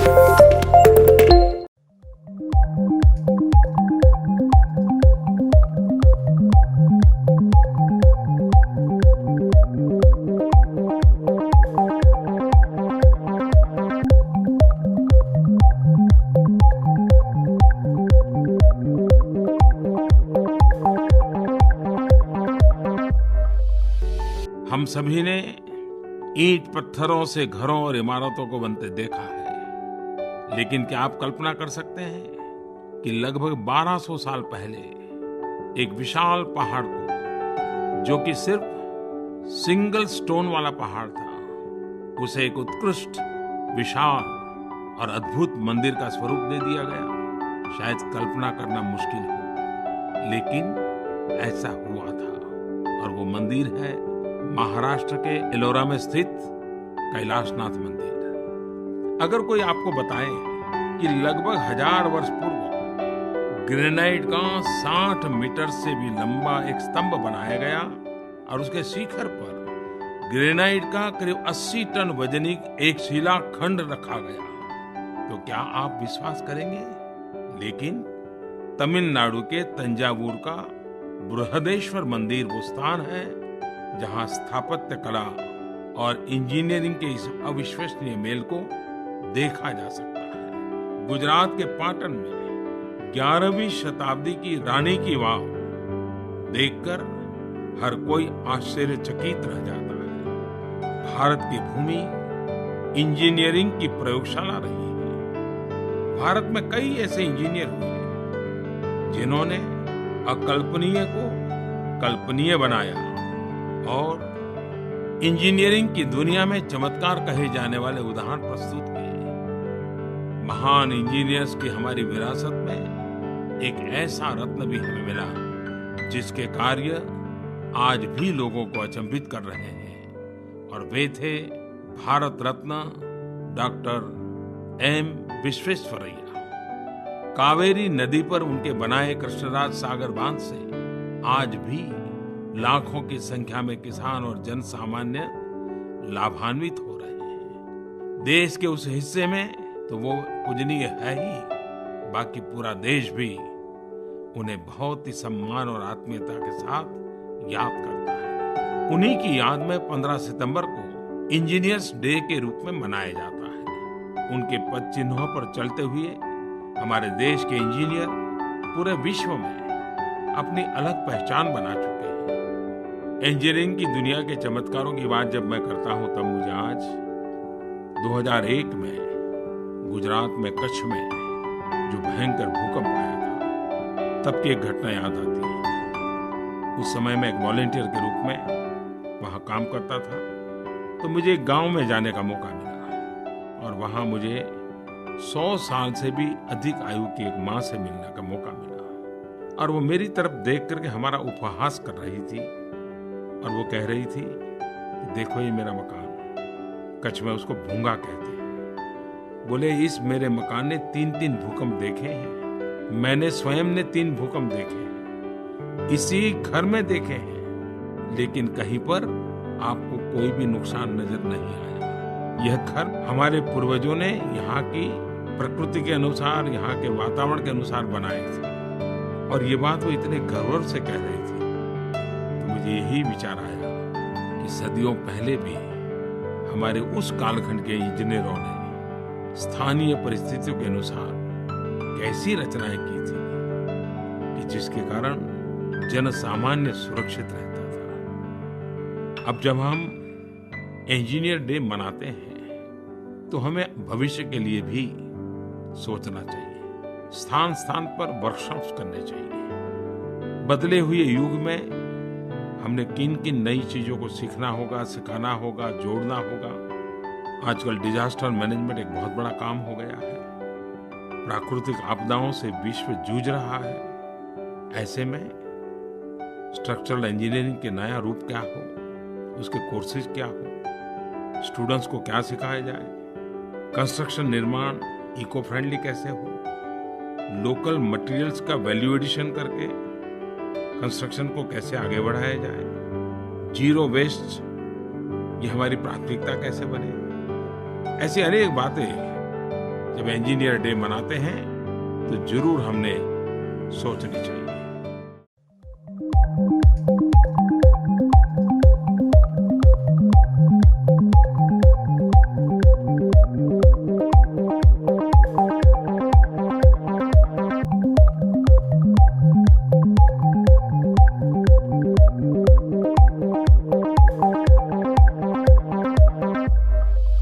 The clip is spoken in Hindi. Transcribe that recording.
हम सभी ने ईंट पत्थरों से घरों और इमारतों को बनते देखा है, लेकिन क्या आप कल्पना कर सकते हैं कि लगभग 1200 साल पहले एक विशाल पहाड़ को, जो कि सिर्फ सिंगल स्टोन वाला पहाड़ था, उसे एक उत्कृष्ट, विशाल और अद्भुत मंदिर का स्वरूप दे दिया गया। शायद कल्पना करना मुश्किल हो, लेकिन ऐसा हुआ था। और वो मंदिर है महाराष्ट्र के एलोरा में स्थित कैलाशनाथ मंदिर। अगर कोई आपको बताए कि लगभग 1000 वर्ष पूर्व ग्रेनाइट का 60 मीटर से भी लंबा एक स्तंभ बनाया गया और उसके शिखर पर ग्रेनाइट का करीब 80 टन वजनिक एक शिलाखंड रखा गया, तो क्या आप विश्वास करेंगे? लेकिन तमिलनाडु के तंजावुर का बृहदेश्वर मंदिर वो स्थान है जहां स्थापत्य कला और इंजीनियरिंग के इस अविश्वसनीय मेल को देखा जा सकता है। गुजरात के पाटन में 11वीं शताब्दी की रानी की वाव देखकर हर कोई आश्चर्यचकित रह जाता है। भारत की भूमि इंजीनियरिंग की प्रयोगशाला रही है। भारत में कई ऐसे इंजीनियर हुए जिन्होंने अकल्पनीय को कल्पनीय बनाया और इंजीनियरिंग की दुनिया में चमत्कार कहे जाने वाले उदाहरण प्रस्तुत किए। महान इंजीनियर्स की हमारी विरासत में एक ऐसा रत्न भी हमें मिला जिसके कार्य आज भी लोगों को अचंभित कर रहे हैं, और वे थे भारत रत्न डॉक्टर एम विश्वेश्वरैया। कावेरी नदी पर उनके बनाए कृष्णराज सागर बांध से आज भी लाखों की संख्या में किसान और जन सामान्य लाभान्वित हो रहे हैं। देश के उस हिस्से में तो वो पूजनीय है ही, बाकी पूरा देश भी उन्हें बहुत ही सम्मान और आत्मीयता के साथ याद करता है। उन्हीं की याद में 15 सितंबर को इंजीनियर्स डे के रूप में मनाया जाता है। उनके पद चिन्हों पर चलते हुए हमारे देश के इंजीनियर पूरे विश्व में अपनी अलग पहचान बना चुके हैं। इंजीनियरिंग की दुनिया के चमत्कारों की बात जब मैं करता हूं, तब मुझे आज 2001 में गुजरात में कच्छ में जो भयंकर भूकंप आया था, तब की एक घटना याद आती है। उस समय मैं एक वॉलंटियर के रूप में वहां काम करता था, तो मुझे एक गांव में जाने का मौका मिला और वहां मुझे 100 साल से भी अधिक आयु की एक माँ से मिलने का मौका मिला। और वो मेरी तरफ देख करके हमारा उपहास कर रही थी और वो कह रही थी कि देखो ये मेरा मकान, कच्छ में उसको भूंगा कहते हैं। बोले इस मेरे मकान ने 3-3 भूकंप देखे हैं, मैंने स्वयं ने 3 भूकंप देखे हैं, इसी घर में देखे हैं, लेकिन कहीं पर आपको कोई भी नुकसान नजर नहीं आया। यह घर हमारे पूर्वजों ने यहाँ की प्रकृति के अनुसार, यहाँ के वातावरण के अनुसार बनाए थे। और ये बात वो इतने गर्व से कह रही थी, मुझे यही विचार आया कि सदियों पहले भी हमारे उस कालखंड के इंजीनियरों ने स्थानीय परिस्थितियों के अनुसार कैसी रचनाएं की थी कि जिसके कारण जन सामान्य सुरक्षित रहता था। अब जब हम इंजीनियर डे मनाते हैं तो हमें भविष्य के लिए भी सोचना चाहिए। स्थान स्थान पर वर्कशॉप्स करने चाहिए। बदले हुए युग में हमने किन किन नई चीजों को सीखना होगा, सिखाना होगा, जोड़ना होगा। आजकल डिजास्टर मैनेजमेंट एक बहुत बड़ा काम हो गया है। प्राकृतिक आपदाओं से विश्व जूझ रहा है। ऐसे में स्ट्रक्चरल इंजीनियरिंग के नया रूप क्या हो, उसके कोर्सेज क्या हो, स्टूडेंट्स को क्या सिखाया जाए, कंस्ट्रक्शन निर्माण इको फ्रेंडली कैसे हो, लोकल मटेरियल्स का वैल्यू एडिशन करके कंस्ट्रक्शन को कैसे आगे बढ़ाया जाए, जीरो वेस्ट ये हमारी प्राथमिकता कैसे बने। ऐसी अनेक बातें जब इंजीनियर डे मनाते हैं तो जरूर हमने सोचनी चाहिए।